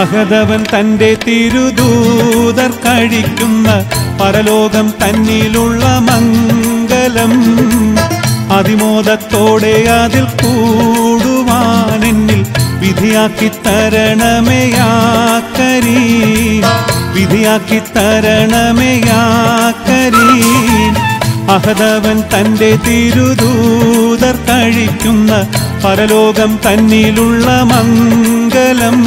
അഹദവൻ തന്റെ തിരുദൂതർ കഴിക്കുന്ന പരലോകം തന്നിലുള്ള മംഗലം അതിമോദത്തോടെ അതിൽ കൂടുവാനെന്നിൽ വിധിയാക്കി തരണമേ യാ കരീം, വിധിയാക്കി തരണമേ യാ കരീം. അഹദവൻ തന്റെ തിരുദൂതർ കഴിക്കുന്ന പരലോകം തന്നിലുള്ള മംഗലം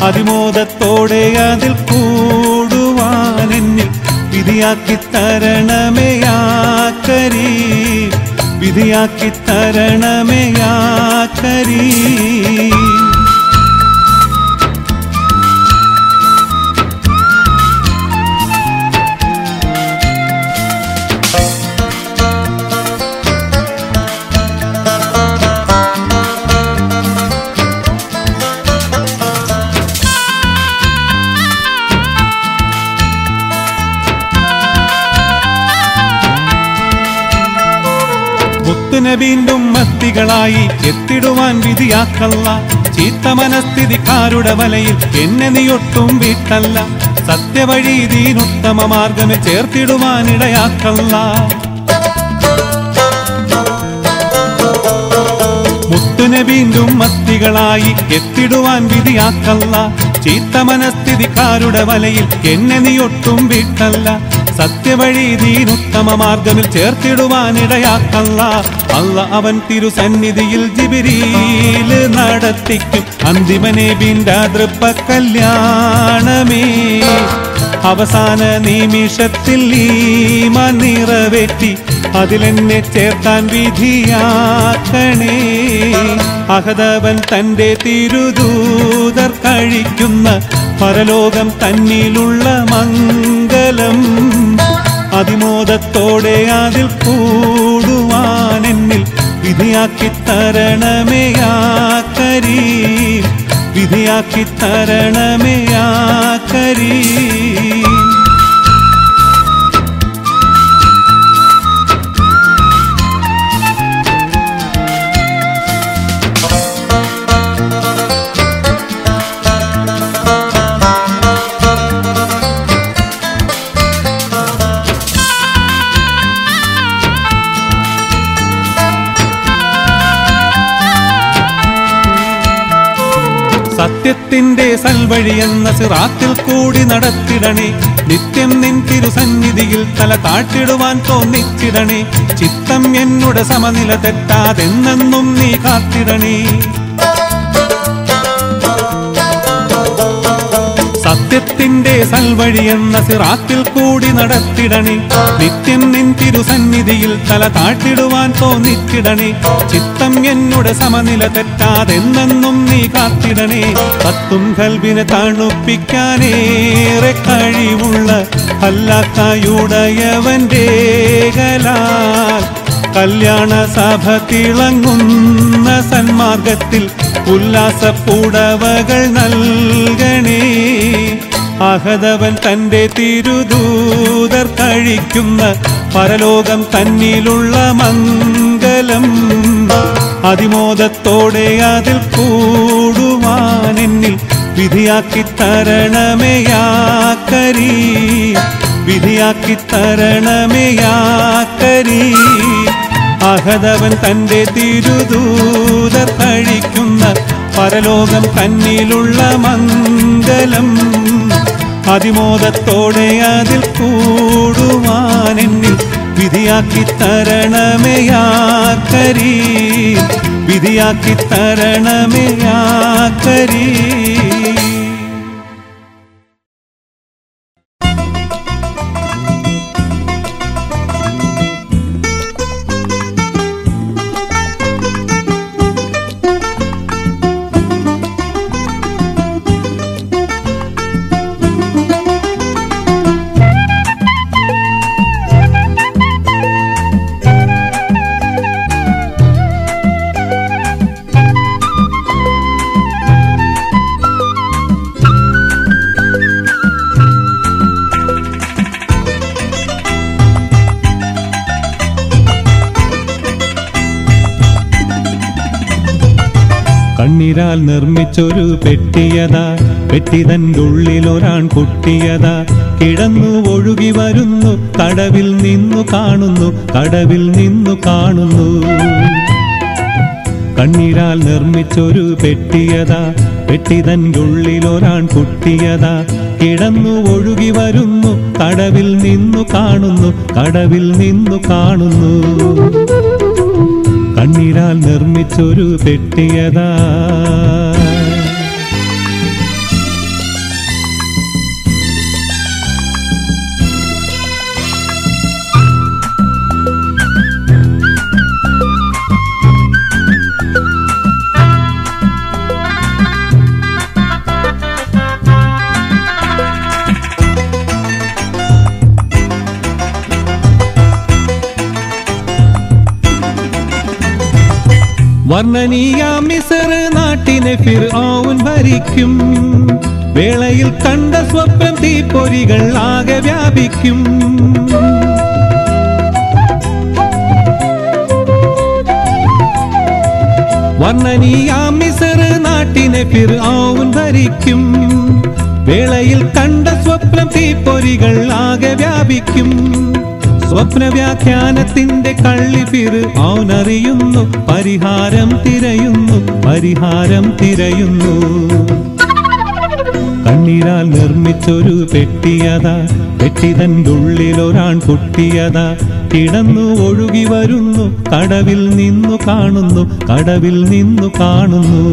അതിമോദത്തോടെ അതിൽ കൂടുവാനെന്നിൽ വിധിയാക്കി തരണമേ യാ കരീം, വിധിയാക്കി തരണമേ യാ കരീം. വീണ്ടും മത്തികളായി എത്തിടുവാൻ വിധിയാക്കല്ല, ചീത്ത മനസ്ഥിതിക്കാരുടെ വലയിൽ എന്നെ നീയൊട്ടും വീട്ടല്ല, സത്യവഴി ദീനുത്തമ മാർഗമെ ചേർത്തിടുവാനിടയാക്കല്ല. മുത്തുനെ വീണ്ടും മത്തികളായി എത്തിടുവാൻ വിധിയാക്കല്ല, ചീത്ത മനസ്ഥിതിക്കാരുടെ വലയിൽ എന്നെ നീയൊട്ടും വീട്ടല്ല, സത്യവഴി ദീനുത്തമ മാർഗമിൽ ചേർത്തിടുവാനിടയാക്കല്ല. അല്ല അവൻ തിരുസന്നിധിയിൽ ജിബ്രീൽ നടത്തിക്കും അന്തിമ നബിന്റെ തൃപ്പ കല്യാണമേ. അവസാന നിമിഷത്തിൽ ഈമാൻ നിറവേറ്റി അതിലെന്നെ ചേർത്താൻ വിധിയാക്കണേ. അഹദവൻ തന്റെ തിരുദൂതർ കഴിക്കുന്ന പരലോകം തന്നിലുള്ള മംഗലം അതിമോദത്തോടെ അതിൽ കൂടുവാനെന്നിൽ വിധിയാക്കി തരണമേ യാ കരീം, വിധിയാക്കി തരണമേ യാ കരീം. സത്യത്തിന്റെ സൽവഴി എന്ന സിറാത്തിൽ കൂടി നടത്തിടണേ, നിത്യം നിൻ തിരുസന്നിധിയിൽ തല താഴ്ത്തിടുവാൻ തോന്നിച്ചിടണേ, ചിത്തം എന്നുടെ സമനില തെറ്റാതെന്നെന്നും നീ കാത്തിടണേ. സത്യത്തിന്റെ സൽവഴി എന്ന സിറാത്തിൽ കൂടി നടത്തിടണേ, നിത്യം നിൻ തിരുസന്നിധിയിൽ തല താഴ്ത്തിടുവാൻ തോന്നിച്ചിടണേ, ചിത്തം എന്നുടെ സമനില തെറ്റാതെന്നെന്നും നീ കാത്തിടണേ. കത്തും കൽബിനെ തണുപ്പിക്കാനേറെ കഴിവുള്ള അല്ലാഹുയുടയവന്റെ കലാൽ കല്യാണ സഭ തിളങ്ങുന്ന സന്മാർഗത്തിൽ ഉല്ലാസപ്പുടവകൾ നൽകണേ. അഹദവൻ തന്റെ തിരുദൂതർ കഴിക്കുന്ന പരലോകം തന്നിലുള്ള മംഗലം അതിമോദത്തോടെ അതിൽ കൂടുവാനെന്നിൽ വിധിയാക്കി തരണമേ യാ കരീം, വിധിയാക്കി തരണമേ യാ കരീം. അഹദവൻ തന്റെ തിരുദൂതർ കഴിക്കുന്ന പരലോകം തന്നിലുള്ള മംഗലം അതിമോദത്തോടെ അതിൽ കൂടുവാനെന്നിൽ വിധിയാക്കി തരണമേ യാ കരീം, വിധിയാക്കി തരണമേ യാ കരീം. കണ്ണീരാൽ നിർമ്മിച്ചൊരു പെട്ടിയതാ പെട്ടിതൻ്റെ ഉള്ളിലൊരാൺ കുട്ടിയതാ കിടന്നു ഒഴുകി വരുന്നു കടവിൽ നിന്നു കാണുന്നു കടവിൽ നിന്നു കാണുന്നു കണ്ണീരാൽ നിർമ്മിച്ചൊരു പെട്ടിയതാ പെട്ടിതൻ്റെ ഉള്ളിലൊരാൺ കുട്ടിയതാ കിടന്നു ഒഴുകി വരുന്നു കടവിൽ നിന്നു കാണുന്നു കടവിൽ നിന്നു കാണുന്നു കണ്ണീരാൽ നിർമ്മിച്ചൊരു പെട്ടിയതാ വർണ്ണനീയ മിസ്ർ നാട്ടിനെ ഫിർഔൻ ഭരിക്കും വേളയിൽ കണ്ട സ്വപ്നം തീപ്പൊരികൾ ആകെ വ്യാപിക്കും വർണ്ണനീയ മിസ്ർ നാട്ടിനെ ഫിർഔൻ ഭരിക്കും വേളയിൽ കണ്ട സ്വപ്നം തീപ്പൊരികൾ ആകെ വ്യാപിക്കും സ്വപ്നവ്യാഖ്യാനത്തിന്റെ കള്ളി ഫിർഔൻ അറിയുന്നു പരിഹാരം തിരയുന്നു പരിഹാരം തിരയുന്നു കണ്ണീരാൽ നിർമ്മിച്ചൊരു പെട്ടിയതാ പെട്ടിതൻ്റെ ഉള്ളിലൊരാൺ കുട്ടിയതാ കിടന്നു ഒഴുകി വരുന്നു കടവിൽ നിന്നു കാണുന്നു കടവിൽ നിന്നു കാണുന്നു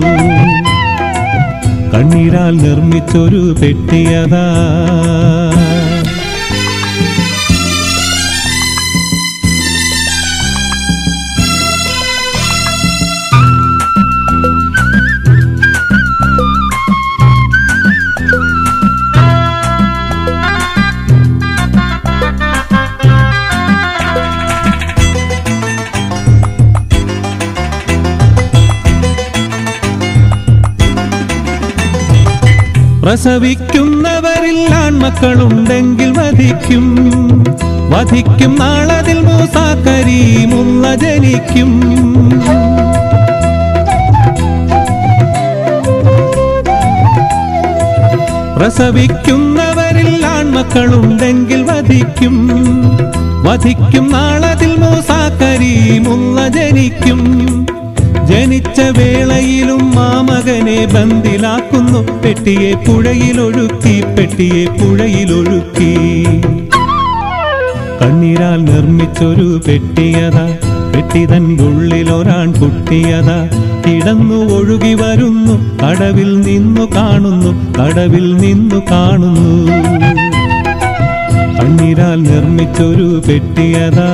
കണ്ണീരാൽ നിർമ്മിച്ചൊരു പെട്ടിയതാ പ്രസവിക്കുന്നവരിൽ ആൺമക്കളുണ്ടെങ്കിൽ വധിക്കും വധിക്കും നാളതിൽ മൂസാ കരീമുള്ള ജനിക്കും പ്രസവിക്കുന്നവരിൽ ആൺമക്കളുണ്ടെങ്കിൽ വധിക്കും വധിക്കും നാളതിൽ മൂസാ കരീമുള്ള ജനിക്കും ജനിച്ച വേളയിലും ആ മകനെ ബന്ദിലാക്കുന്നു പെട്ടിയെ പുഴയിലൊഴുക്കി പെട്ടിയെ പുഴയിലൊഴുക്കി കണ്ണീരാൽ നിർമ്മിച്ചൊരു പെട്ടിയതാ പെട്ടിതൻ്റെ ഉള്ളിലൊരാൺ കുട്ടിയതാ കിടന്നു ഒഴുകി വരുന്നു കടവിൽ നിന്നു കാണുന്നു കടവിൽ നിന്നു കാണുന്നു കണ്ണീരാൽ നിർമ്മിച്ചൊരു പെട്ടിയതാ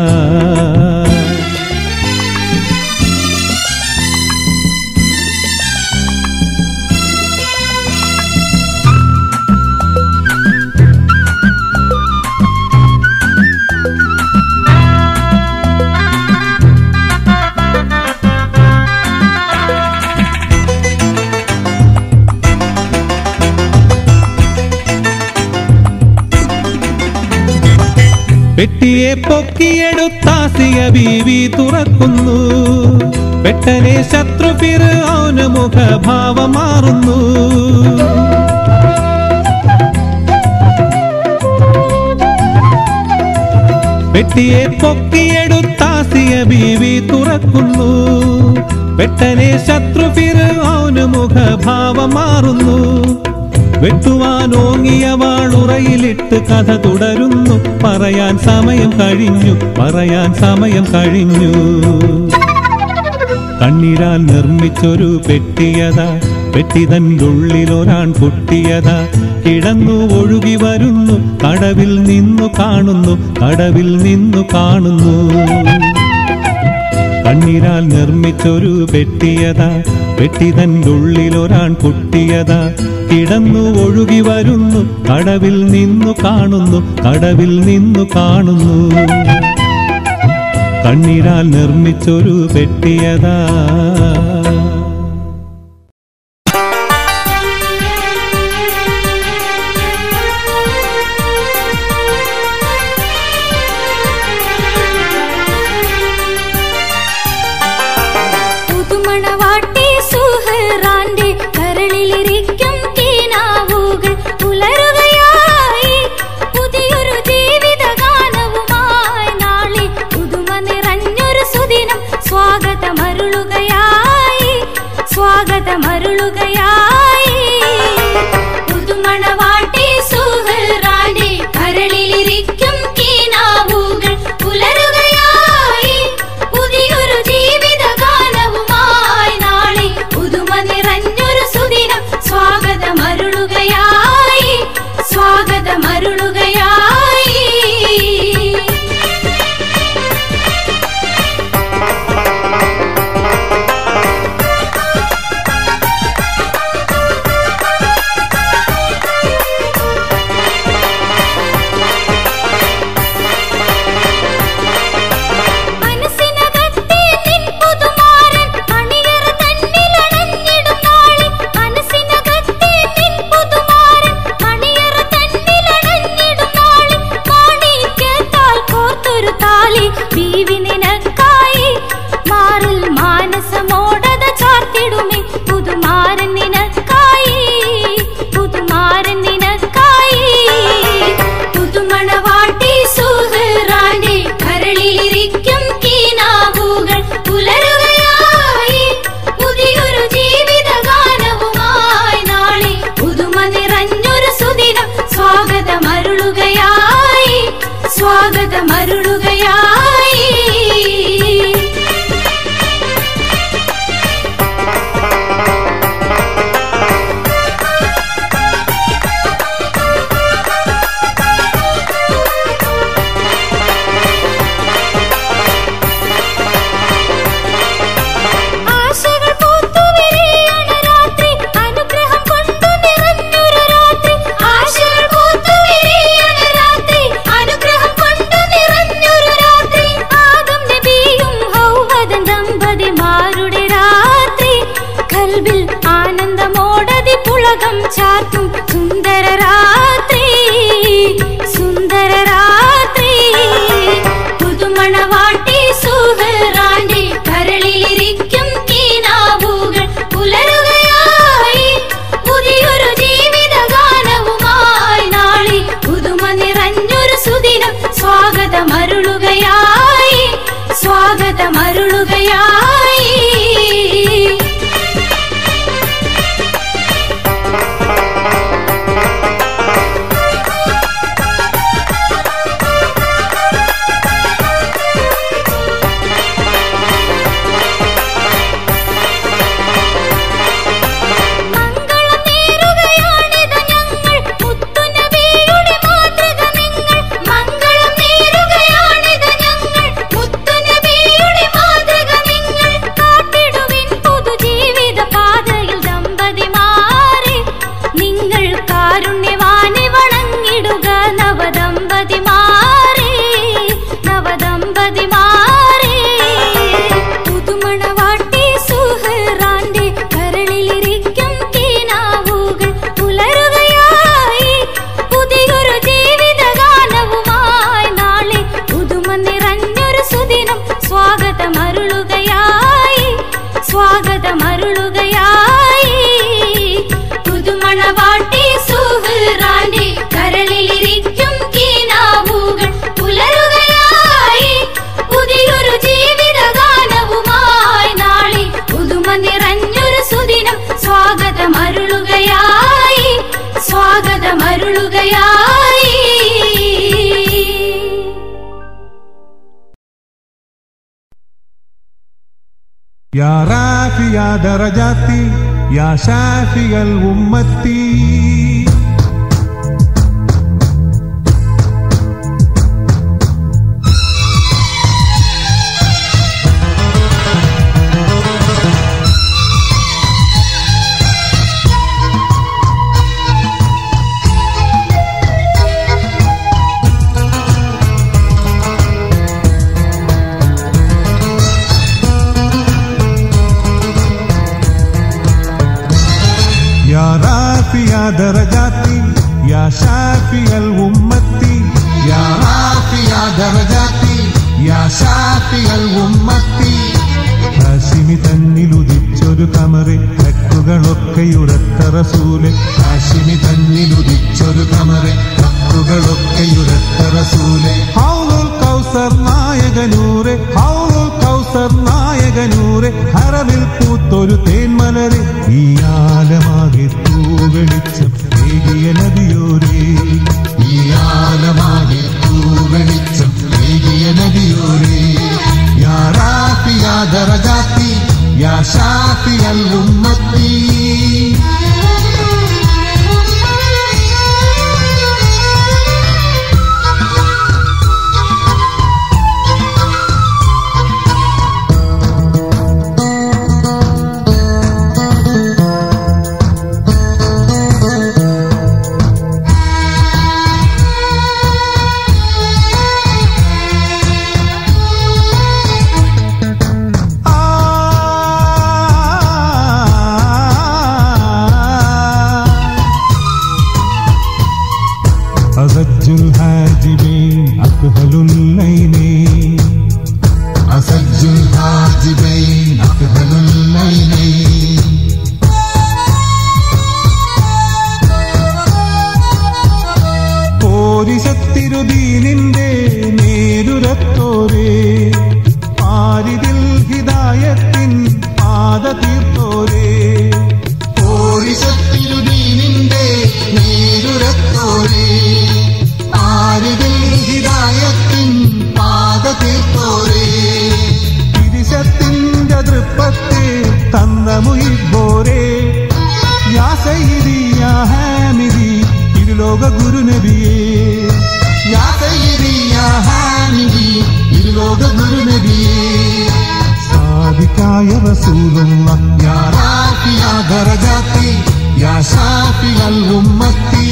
പെട്ടിയെ പൊക്കിയെടുത്താസിയ ബീവി തുറക്കുന്നു പെട്ടനെ ശത്രു ഫിർഔന് മുഖഭാവം മാറുന്നു പെട്ടിയെ പൊക്കിയെടുത്താസിയ ബീവി തുറക്കുന്നു പെട്ടനെ ശത്രു ഫിർഔന് മുഖഭാവം മാറുന്നു വെട്ടുവാനോങ്ങിയ വാളുറയിലിട്ട് കഥ തുടരുന്നു പറയാൻ സമയം കഴിഞ്ഞു പറയാൻ സമയം കഴിഞ്ഞു കണ്ണീരാൽ നിർമ്മിച്ചൊരു പെട്ടിയതാ പെട്ടിതൻ്റെ ഉള്ളിലൊരാൺ കുട്ടിയതാ കിടന്നു ഒഴുകി വരുന്നു കടവിൽ നിന്നു കാണുന്നു കടവിൽ നിന്നു കാണുന്നു കണ്ണീരാൽ നിർമ്മിച്ചൊരു പെട്ടിയതാ പെട്ടിതൻ്റെ ഉള്ളിലൊരാൺ കുട്ടിയതാ കിടന്നു ഒഴുകി വരുന്നു കടവിൽ നിന്നു കാണുന്നു കടവിൽ നിന്നു കാണുന്നു കണ്ണീരാൽ നിർമ്മിച്ചൊരു പെട്ടിയതാ പുതുമണവാട്ടി സുഹറാന്റെ കരളിലിരിക്കും കീനാവു ചാർത്തും സുന്ദര രാത്രി സുന്ദര രാത്രി പുതുമണവാട്ടി സുഹറാന്റെ കരളിലിരിക്കും കീനാവുകൾ പുലരുകയായി പുതിയൊരു ജീവിത ഗാനവുമായി നാളെ പുതുമ നിറഞ്ഞൊരു സുദിനം സ്വാഗതമരുളുകയായി സ്വാഗതമരുളുകയായി സ്വാഗതമരുളുകയായി പുതുമണവാട്ടി സുഹറാന്റെ കരളിലിരിക്കും കീനാവുകൾ പുലരുകയായി പുതിയൊരു ജീവിത ഗാനവുമായി നാളെ പുതുമ നിറഞ്ഞൊരു സുദിനം സ്വാഗതമരുളുകയായി സ്വാഗതമരുളുകയായി يا رافع درجاتي يا شافي الأمة يا رافع درجاتي يا شافي الأمة يا رافع درجاتي يا شافي الأمة ഹാഷിമി തന്നിലുദിച്ചൊരു കമറെ ഹക്കുകളൊക്കെയുരത്ത റസൂലെ ഹാഷിമി തന്നിലുദിച്ചൊരു കമറെ ഹക്കുകളൊക്കെയുരത്ത റസൂലെ ഹൗലുൽ കൗസർ നായകനൂരെ ഹൗലുൽ കൗസർ നായകനൂരെ ഹറമിൽ പൂത്തൊരു തേന്മലരെ ഈ ആലമാകെ തൂവെളിച്ചം ഏകിയ നദിയോരേ ഈ ആലമാകെ തൂവെളിച്ചം ഏകിയ നദിയോരേ يا رافع درجاتي يا شافي الأمة أسج الحاجبين أكهل العينين أسج الحاجبين أكهل العينين പോരിശത്തിരുദീനിന്റെ നേരുരത്തോരേ ആരിതിൽ ഹിദായത്തിൻ പാത തീർത്തോരേ പോരിശത്തിരുദീനിന്റെ നേരുരത്തോരേ ആരിതിൽ ഹിദായത്തിൻ പാത തീർത്തോരേ തിരിശത്തിന്റെ തൃപ്പത്തെ തന്ന മുഹിബോരേ യാ സയ്യിദി യാ ഹാമിദി ഇരുലോക ഗുരുനബിയേ യാ സയ്യിദി യാ ഹാമിദി ഇരുലോക ഗുരുനബിയേ സാദിഖായ റസൂലുള്ളാഹ് യാ റാഫിയ ദറജാത്തി യാ ശാഫിഅൽ ഉമ്മത്തി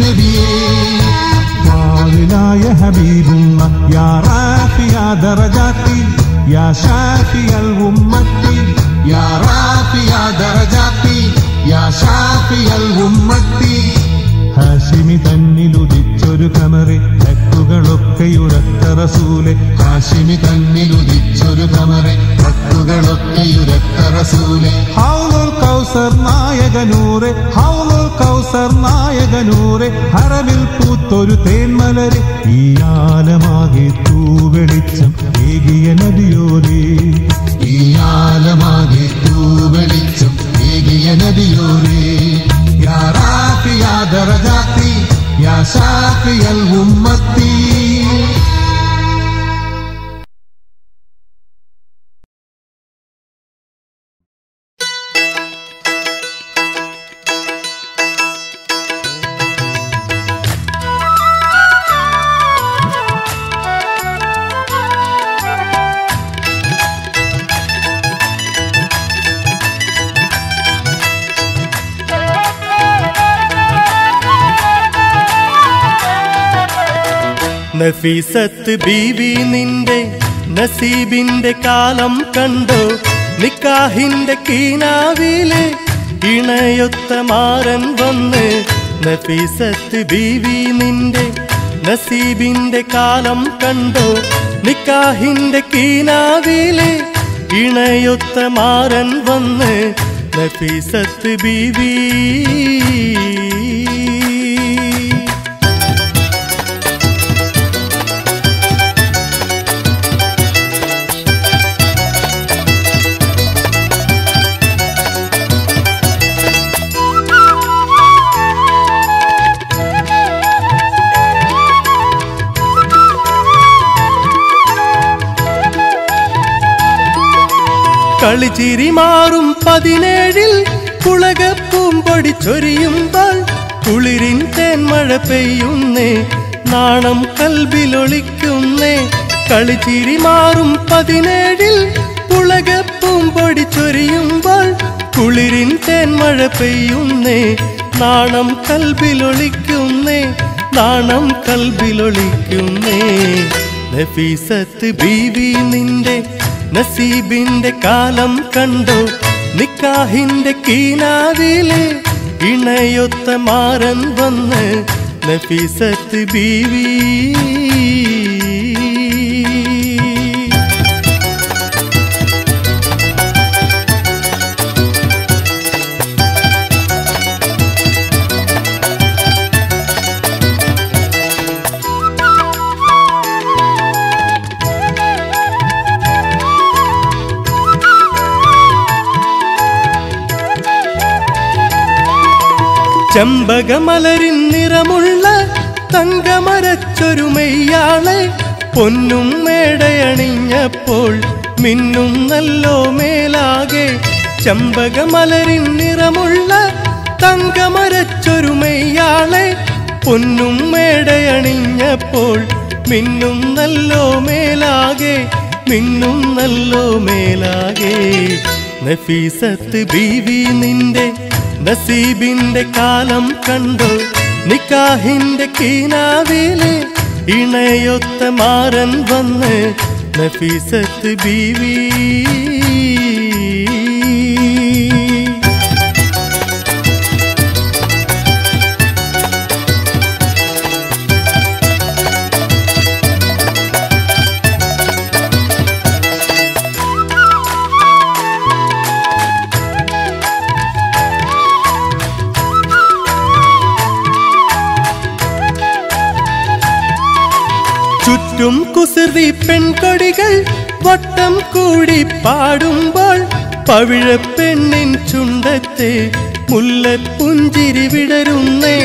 നബിയേ വാലിലായ ഹബീബുള്ള യാ റാഫിയ ദറജാത്തി യാ ഷാഫിയൽ ഉമ്മത്തി യാ റാഫിയ ദറജാത്തി യാ ഷാഫിയൽ ഉമ്മത്തി ഹാഷിമി തന്നിലുദിച്ചൊരു കമറെ ഹക്കുകളൊക്കെയുരത്ത റസൂലെ ഹാഷിമി തന്നിലുദിച്ചൊരു കമറെ ഹക്കുകളൊക്കെയുരത്ത റസൂലെ ഹൗലുൽ കൗസർ നായകനൂറെ ഹൗലുൽ കൗസർ നായകനൂറെ ഹറമിൽ പൂത്തൊരു തേന്മലരെ ഈ ആലമാകെ തൂവെളിച്ചം ഏകിയ നദിയോരേ ഈ ആലമാകെ തൂവെളിച്ചം ഏകിയ നദിയോരേ യാ റാഫിയ ദറജാത്തി യാ ഷാഫിയൽ ഉമ്മത്തി നഫീസത്ത് ബീവി നിന്റെ നസീബിന്റെ കാലം കണ്ടോ നിക്കാഹിന്റെ കീനാവിലെ ഇണയൊത്ത മാരൻ വന്ന് നഫീസത്ത് ബീവി നിന്റെ നസീബിന്റെ കാലം കണ്ടോ നിക്കാഹിന്റെ കീനാവിലെ ഇണയൊത്ത മാരൻ വന്ന് നഫീസത്ത് ബീവി കളിച്ചിരി മാറും 17 കുളകപ്പൂമ്പൊടി ചൊരിയുമ്പോൾ കുളിരിൻ തേന്മഴ പെയ്യുന്നേ നാണം കൽബിലൊളിക്കുന്നേ കളിച്ചിരി മാറും 17 കുളകപ്പൂമ്പൊടി ചൊരിയുമ്പോൾ കുളിരിൻ തേന്മഴ പെയ്യുന്നേ നാണം കൽബിലൊളിക്കുന്നേ നാണം കൽബിലൊളിക്കുന്നേ നഫീസത്ത് ബീവി നിന്റെ നസീബിന്റെ കാലം കണ്ടോ നിക്കാഹിന്റെ കീനാവിലെ ഇണയൊത്ത മാരൻ വന്ന് നഫീസത്ത് ബീവി ചെമ്പകമലരിൻ നിറമുള്ള തങ്കമരച്ചൊരു മെയ്യാളെ പൊന്നും മേടയണിഞ്ഞപ്പോൾ മിന്നും നല്ലോ മേലാകെ ചെമ്പകമലരിൻ നിറമുള്ള തങ്കമരച്ചൊരു മെയ്യാളെ പൊന്നും മേടയണിഞ്ഞപ്പോൾ മിന്നും നല്ലോ മേലാകെ മിന്നും നല്ലോ മേലാകെ നഫീസത്ത് ബീവി നിന്റെ നസീബിന്റെ കാലം കണ്ടോ നിക്കാഹിന്റെ കീനാവിലെ ഇണയൊത്ത മാരൻ വന്ന് നഫീസത്ത് ബീവി ചുറ്റും കുസൃതി പെൺകൊടികൾ വട്ടം കൂടി പാടുമ്പോൾ പവിഴപ്പെണ്ണിൻ ചുണ്ടത്തെ മുല്ലപ്പുഞ്ചിരി വിടരുന്നേ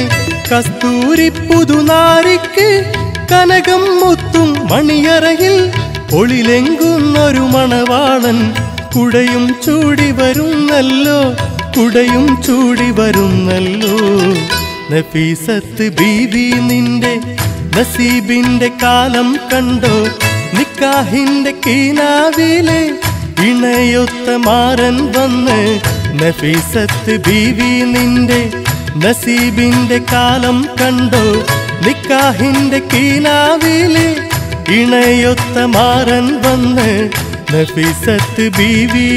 കസ്തൂരി പുതുനാരിക്ക് കനകം മുത്തും മണിയറയിൽ ഒളിലെങ്കുന്നൊരു മണവാളൻ കുടയും ചൂടി വരുന്നല്ലോ കുടയും ചൂടി വരുന്നല്ലോ നഫീസത്ത് ബീവി നിന്റെ നസീബിന്റെ കാലം കണ്ടോ നിക്കാഹിന്റെ കീനാവിലെ ഇണയൊത്ത മാരൻ വന്ന് നഫീസത്ത് ബീവി നിന്റെ നസീബിന്റെ കാലം കണ്ടോ നിക്കാഹിന്റെ കീനാവിലെ ഇണയൊത്ത മാറൻ വന്ന് നഫീസത്ത് ബീവി